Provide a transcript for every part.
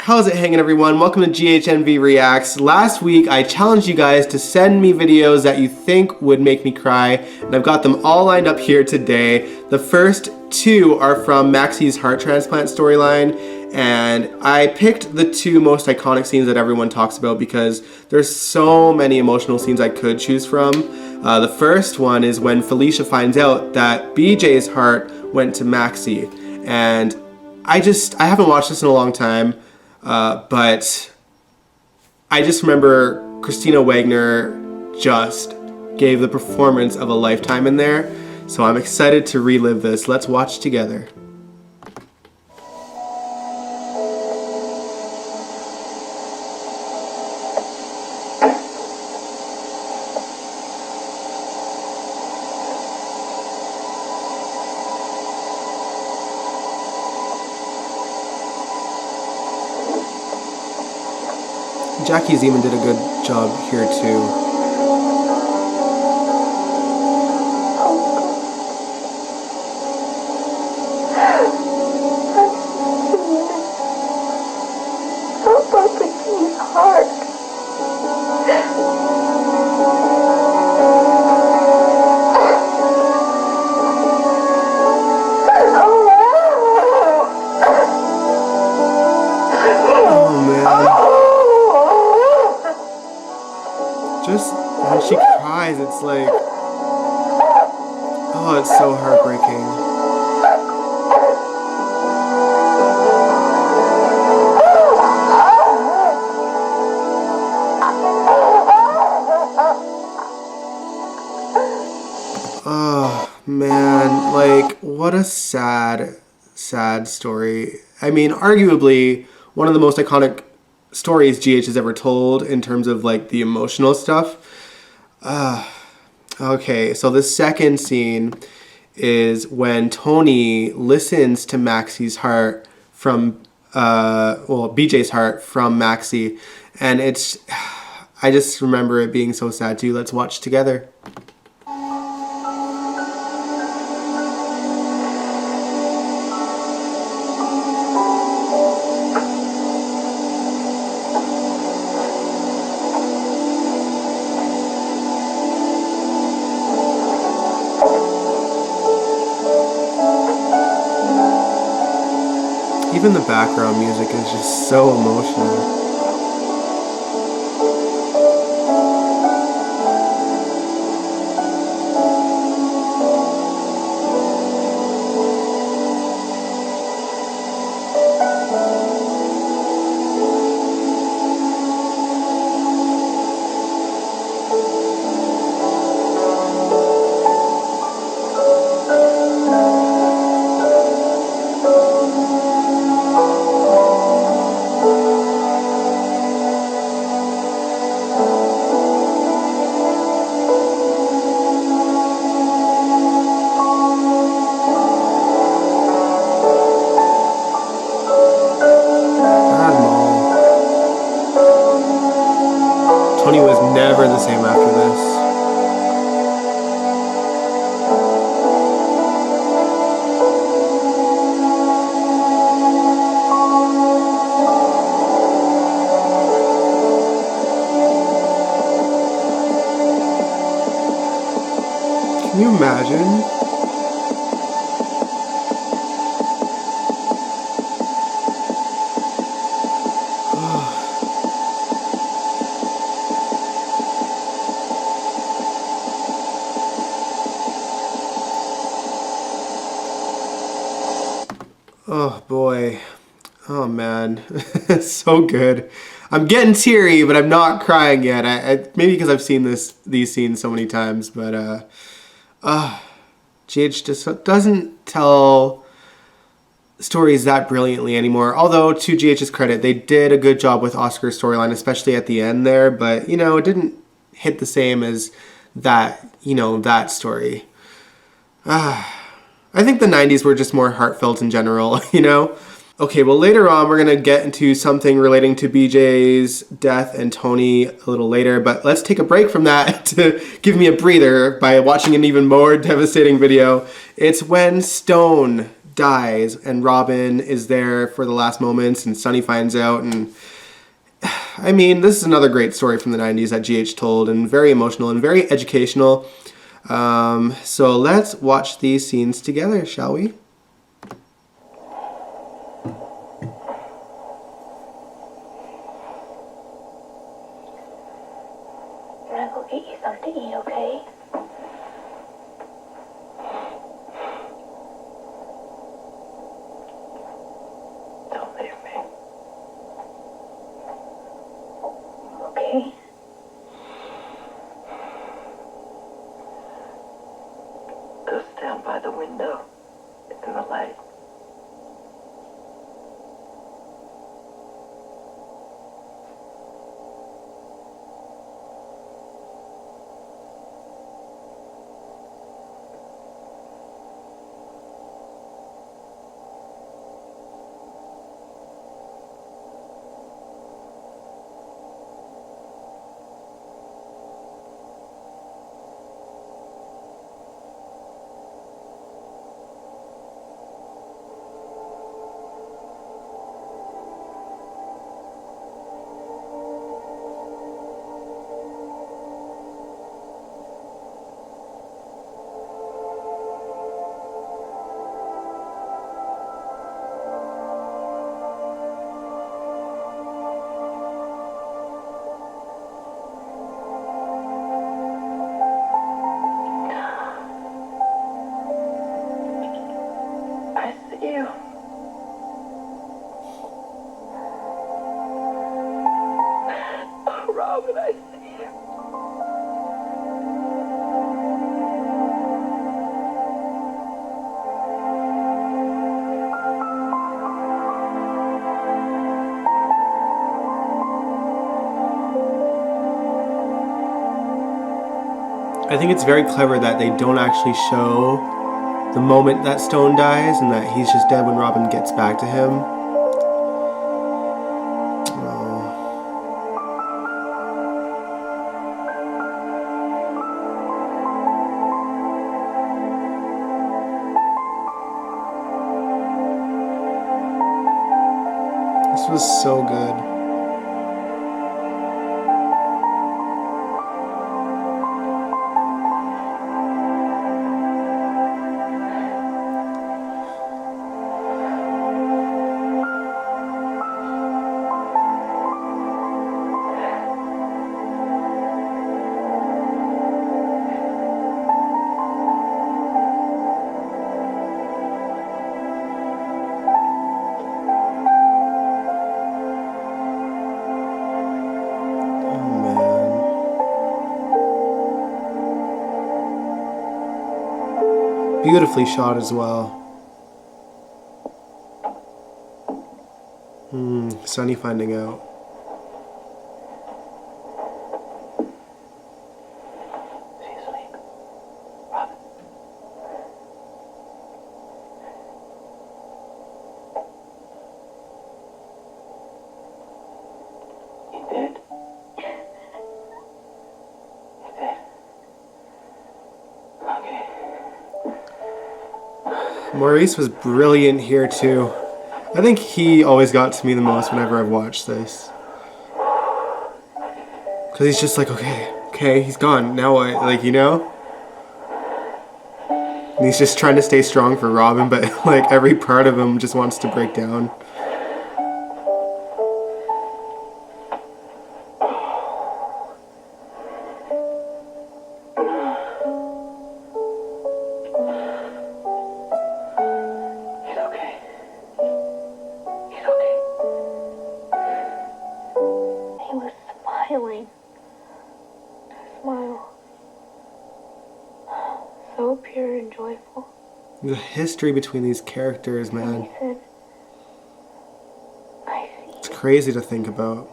How's it hanging, everyone? Welcome to GHNV Reacts. Last week I challenged you guys to send me videos that you think would make me cry, and I've got them all lined up here today. The first two are from Maxie's heart transplant storyline, and I picked the two most iconic scenes that everyone talks about because there's so many emotional scenes I could choose from. The first one is when Felicia finds out that BJ's heart went to Maxie, and I haven't watched this in a long time. But I just remember Christina Wagner just gave the performance of a lifetime in there. So I'm excited to relive this. Let's watch together. Jackie Zeman did a good job here too. Just when she cries, it's like, oh, it's so heartbreaking. Oh, man, like, what a sad, sad story. I mean, arguably, one of the most iconic stories GH has ever told in terms of like the emotional stuff. Okay, so the second scene is when Tony listens to Maxie's heart from, BJ's heart from Maxie, and I just remember it being so sad too. Let's watch together. Even the background music is just so emotional. Tony was never the same after this. Can you imagine? Oh boy. Oh man. It's so good. I'm getting teary, but I'm not crying yet. Maybe because I've seen these scenes so many times, but GH just doesn't tell stories that brilliantly anymore. Although, to GH's credit, they did a good job with Oscar's storyline, especially at the end there, but, you know, it didn't hit the same as that, that story. I think the 90s were just more heartfelt in general, Okay, well, later on, we're going to get into something relating to BJ's death and Tony a little later, but let's take a break from that to give me a breather by watching an even more devastating video. It's when Stone dies and Robin is there for the last moments and Sunny finds out. And I mean, this is another great story from the 90s that GH told, and very emotional and very educational. So let's watch these scenes together, shall we? I'm gonna go get you something to eat, okay? Don't leave me. Okay. Go stand by the window in the light. I see you. Oh, Robin, I see you. I think it's very clever that they don't actually show the moment that Stone dies and that he's just dead when Robin gets back to him. Oh. This was so good. Beautifully shot as well. Sunny finding out. She's asleep. Robin. You did? You did? Okay. Maurice was brilliant here too. I think he always got to me the most whenever I've watched this. Because he's just like, okay, he's gone. Now what? Like, you know? And he's just trying to stay strong for Robin, but like every part of him just wants to break down. He was smiling. A smile. So pure and joyful. The history between these characters, man. He said, I see. It's crazy to think about.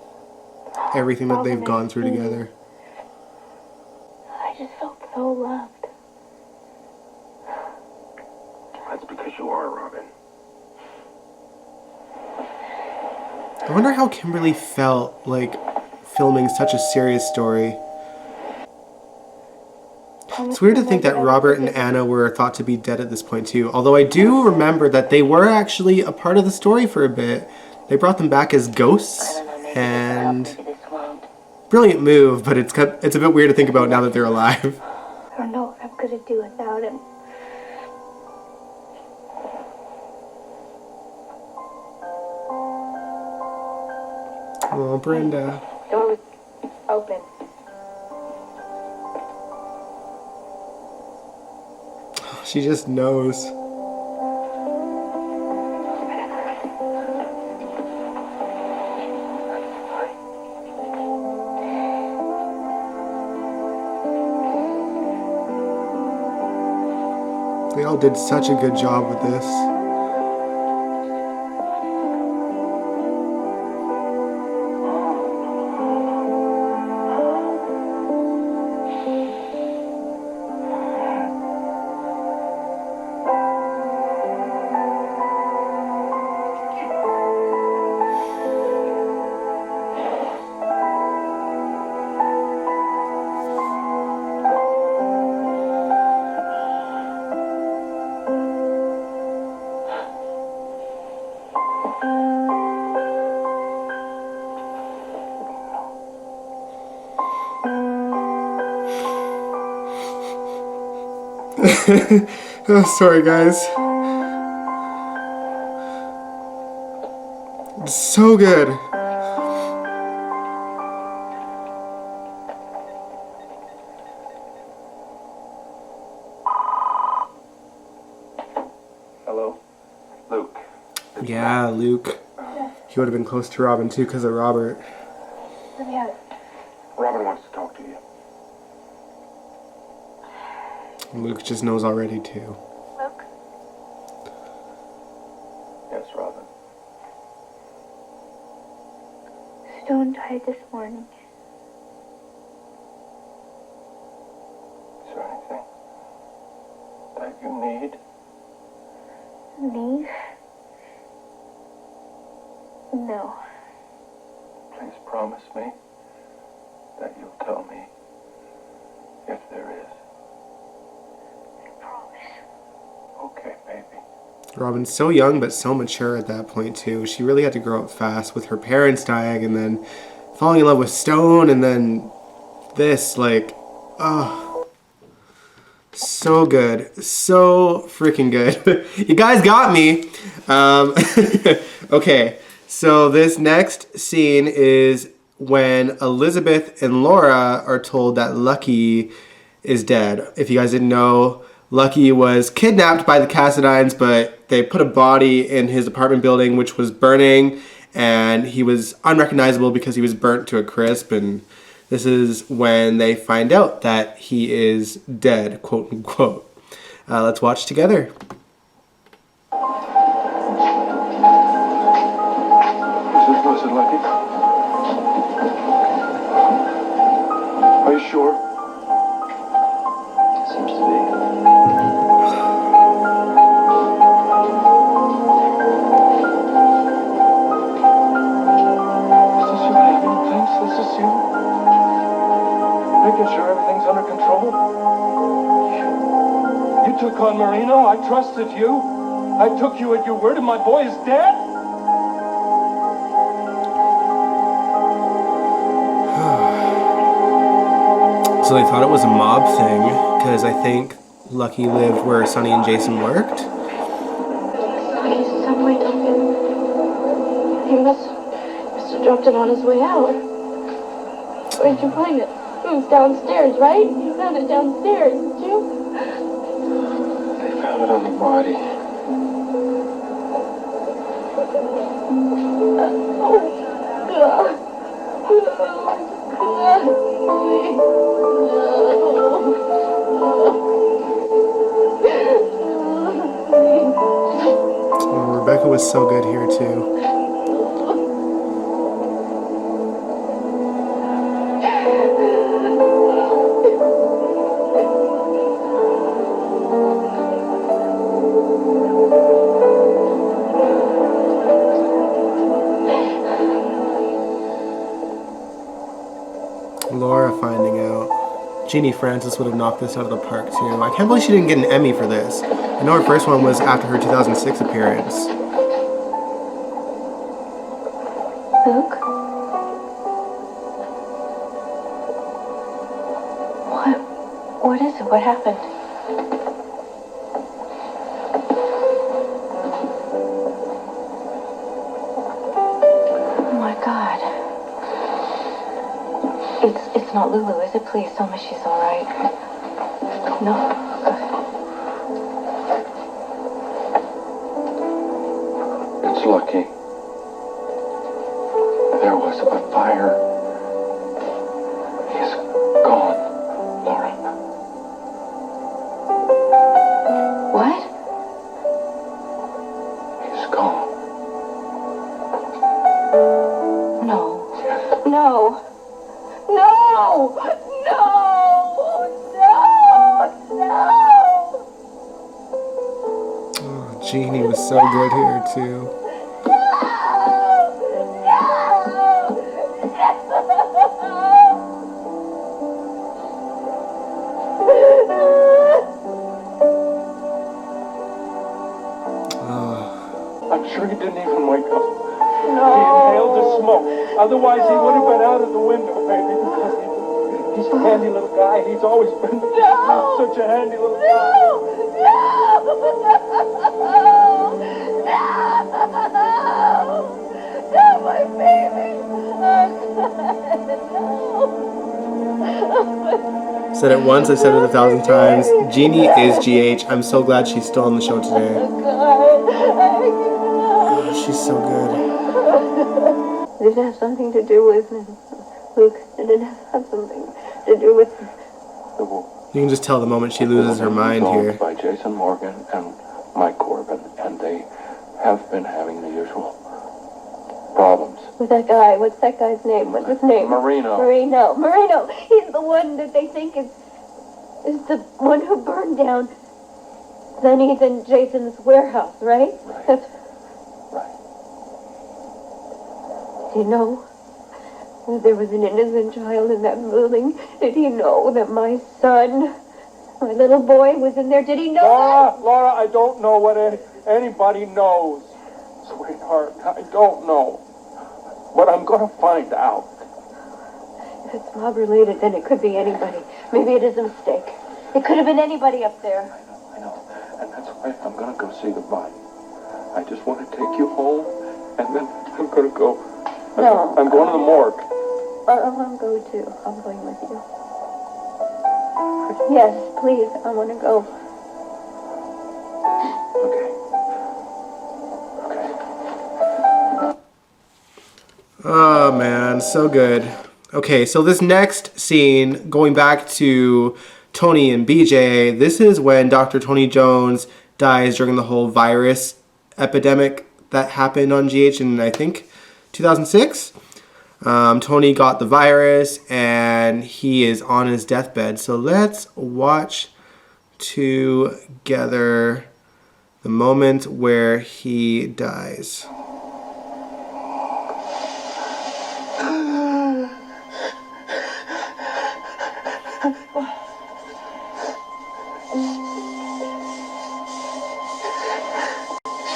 Everything that they've gone through together. I just felt so loved. That's because you are, Robin. I wonder how Kimberly felt, like, filming such a serious story. It's weird to think that Robert and Anna were thought to be dead at this point too. Although I do remember that they were actually a part of the story for a bit. They brought them back as ghosts, and brilliant move, but it's a bit weird to think about now that they're alive. I don't know what I'm gonna do without him. Oh, Brenda. Door was open. She just knows. They all did such a good job with this. Oh, sorry guys. It's so good. Hello? Luke. Yeah, Luke. He would have been close to Robin too because of Robert. Let me have it. Robin wants to talk to you. Luke just knows already too. Luke? Yes, Robin. Stone died this morning. Is there anything that you need? Me? No. Please promise me that you'll tell me if there is. I promise. Okay, baby. Robin's so young but so mature at that point too. She really had to grow up fast with her parents dying and then falling in love with Stone and then this, like, oh, so good. So freaking good. You guys got me. Okay, so this next scene is when Elizabeth and Laura are told that Lucky is dead. If you guys didn't know, Lucky was kidnapped by the Cassadines, but they put a body in his apartment building which was burning, and he was unrecognizable because he was burnt to a crisp, and this is when they find out that he is dead, quote unquote. Let's watch together. Was it Lucky? Are you sure? Seems to be. Is this you having things? This is you? Making sure everything's under control? You took on Marino. I trusted you. I took you at your word, and my boy is dead? So they thought it was a mob thing, because I think Lucky lived where Sonny and Jason worked. He's somewhere down here. He must have dropped it on his way out. Where'd you find it? It was downstairs, right? You found it downstairs, didn't you? They found it on the body. Oh, Rebecca was so good here too. Jeannie Francis would have knocked this out of the park too. I can't believe she didn't get an Emmy for this. I know her first one was after her 2006 appearance. Luke? What is it? What happened? Oh my God. It's not Lulu, is it? Please tell me she's all right. No. It's lucky. There was a fire. He's gone, Laura. What? He's gone. No. No. No! No! No! Oh, Jeannie was so good here too. I'm sure he didn't even wake up. No! He inhaled the smoke. Otherwise, he would have been out of the window, baby. He's a handy little guy. He's always been such a handy little guy. Not my baby! Said it once, I've said it 1,000 times. Jeannie is GH. I'm so glad she's still on the show today. Oh, she's so good. Did it have something to do with Luke? Did it have something to do with... You can just tell the moment she loses her mind here. By Jason Morgan and Mike Corbin, and they have been having the usual problems. With that guy? What's that guy's name? What's his name? Marino. Marino! He's the one that they think is the one who burned down Lenny's and Jason's warehouse, right? Right. That's... Right. Did he know that there was an innocent child in that building? Did he know that my son, my little boy, was in there? Did he know that? Laura, I don't know what anybody knows. Sweetheart, I don't know. But I'm going to find out. If it's mob related, then it could be anybody. Maybe it is a mistake. It could have been anybody up there. I know. And that's why I'm going to go see the body. I just want to take you home, and then I'm going to go. No. I'm going to the morgue. I'll go too. I'm going with you. Yes, please. I want to go. Okay. Oh man, so good. Okay, so this next scene, going back to Tony and BJ, this is when Dr. Tony Jones dies during the whole virus epidemic that happened on GH in, I think, 2006. Tony got the virus and he is on his deathbed. So let's watch together the moment where he dies.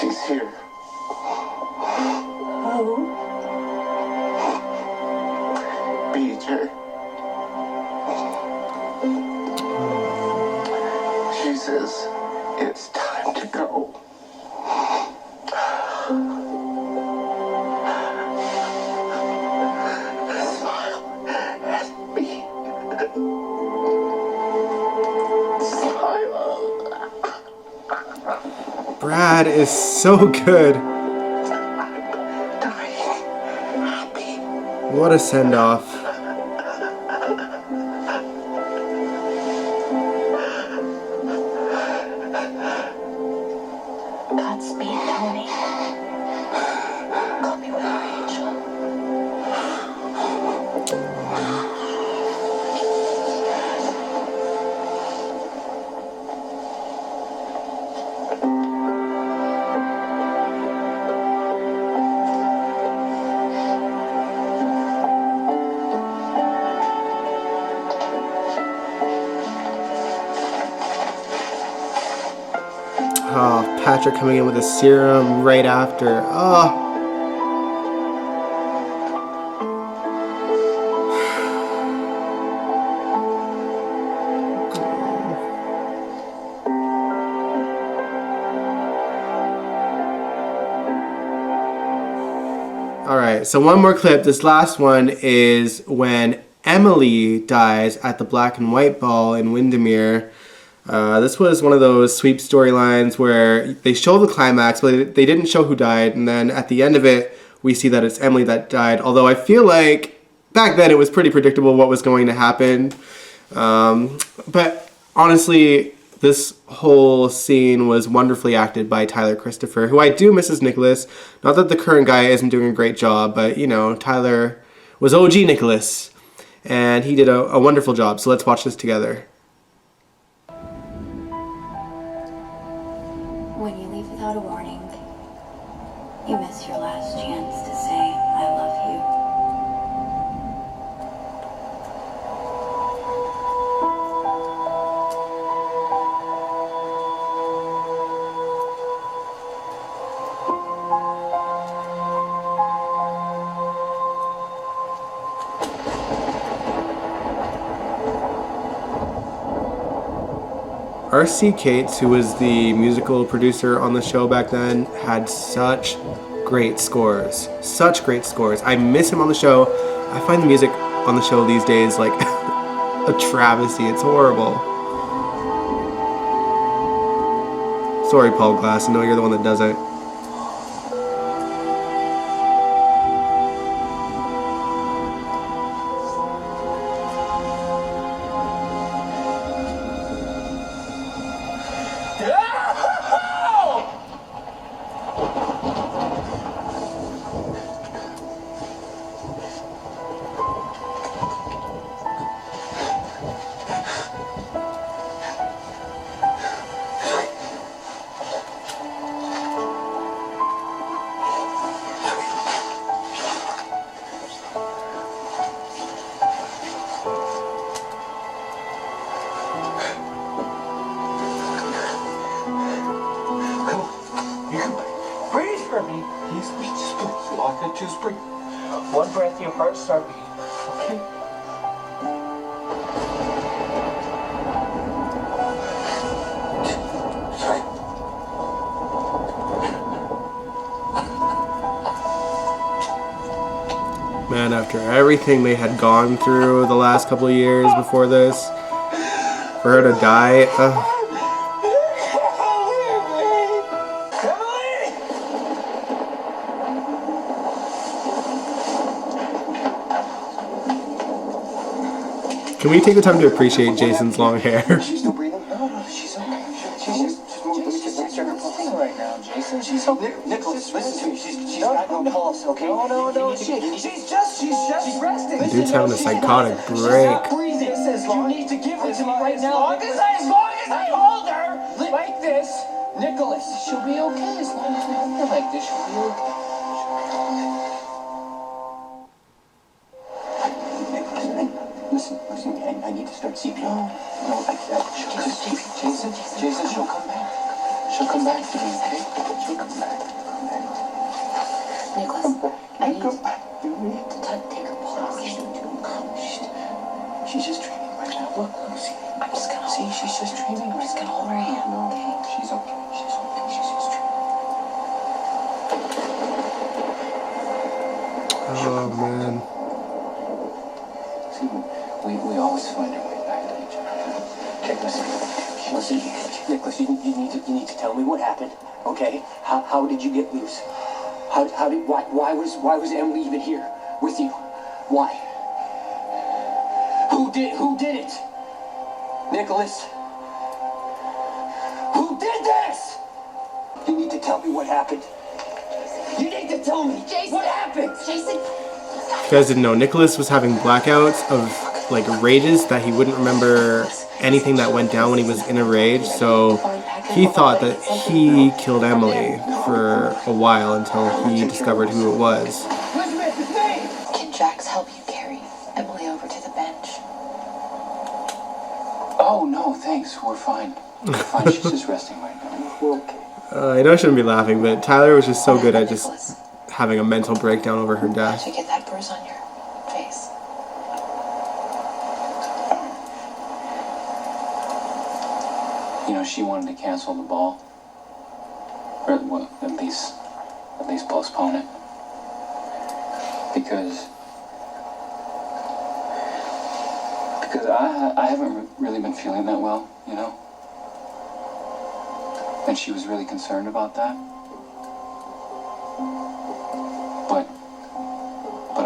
She's here. BJ. She says it's time to go. Smile at me. Smile. Brad is so good. What a send-off. Godspeed, Tony. Call me with our angel. Patrick coming in with a serum right after. Oh. Alright, so one more clip. This last one is when Emily dies at the Black and White Ball in Windermere. This was one of those sweep storylines where they show the climax, but they didn't show who died, and then at the end of it, we see that it's Emily that died. Although I feel like back then it was pretty predictable what was going to happen. But honestly, this whole scene was wonderfully acted by Tyler Christopher, who I do miss as Nicholas. Not that the current guy isn't doing a great job, but you know, Tyler was OG Nicholas, and he did a wonderful job. So let's watch this together. When you leave without a warning, you miss your last chance to say, I love you. R.C. Cates, who was the musical producer on the show back then, had such great scores. Such great scores. I miss him on the show. I find the music on the show these days like a travesty. It's horrible. Sorry, Paul Glass. I know you're the one that does it. Just breathe. One breath, your heart start beating. Okay? Sorry. Man, after everything they had gone through the last couple of years before this, for her to die, Can we take the time to appreciate Jason's long hair? She's still breathing? No, she's okay. She's just check her pulse right now, Jason. She's okay. Nicholas, listen to me. She's got no pulse, okay? No. She's just resting. The dude's having a psychotic break. Breathing. You need to give it to me right now. As long as I hold her like this, Nicholas, she'll be okay. As long as we hold her like this, she'll be okay. Listen, I need to start CPR. No, Jason, she'll come back. She'll come back to me, okay? She'll come back. Nicholas, I need to take a pulse. She's just dreaming right now. Look, see. I'm just gonna see. She's just dreaming. I'm just gonna hold her hand. No, okay? She's okay. She's okay. She's just dreaming. Oh man. See, we always find our way back to each other. Okay, listen, Nicholas, you need to tell me what happened. Okay? How did you get loose? Why was Emily even here with you? Why? Who did it? Nicholas? Who did this? You need to tell me what happened. You need to tell me what happened. Jason. You guys didn't know, Nicholas was having blackouts of like rages that he wouldn't remember anything that went down when he was in a rage, so he thought that he killed Emily for a while until he discovered who it was. Can Jax help you carry Emily over to the bench? Oh, no, thanks. We're fine. Fine, she's just resting right now. Okay. I know I shouldn't be laughing, but Tyler was just so good at just having a mental breakdown over her death. How'd you get that bruise on your face? You know, she wanted to cancel the ball. Or well, at least postpone it. Because I haven't really been feeling that well, you know? And she was really concerned about that. But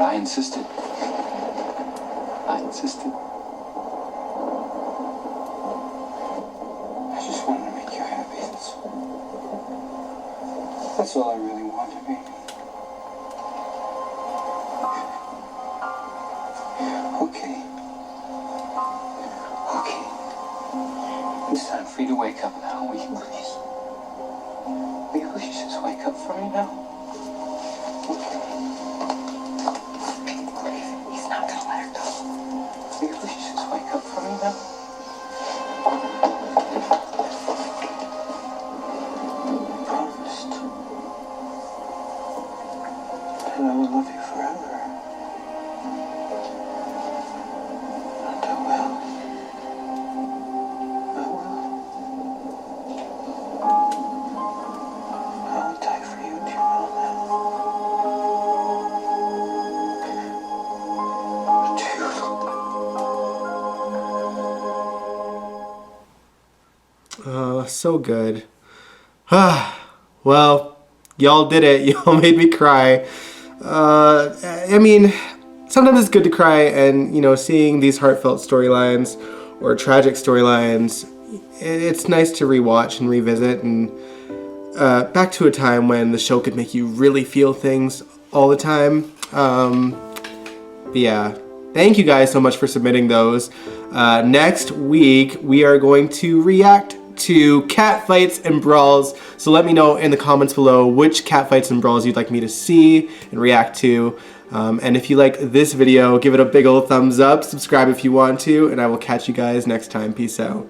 I insisted. I just wanted to make you happy. That's all I really wanted, baby. Okay. It's time for you to wake up now. Will you please? Will you please just wake up for me now? Okay. He's not gonna let her go. Will you please just wake up for me now? I promised that I would love you forever. And I will. I'll die for you, do you know that? So good. Well, y'all did it. Y'all made me cry. I mean, sometimes it's good to cry, and, you know, seeing these heartfelt storylines or tragic storylines, it's nice to rewatch and revisit, and back to a time when the show could make you really feel things all the time. But yeah, thank you guys so much for submitting those. Next week, we are going to react to cat fights and brawls. So let me know in the comments below which cat fights and brawls you'd like me to see and react to. And if you like this video, give it a big old thumbs up, subscribe if you want to, and I will catch you guys next time. Peace out.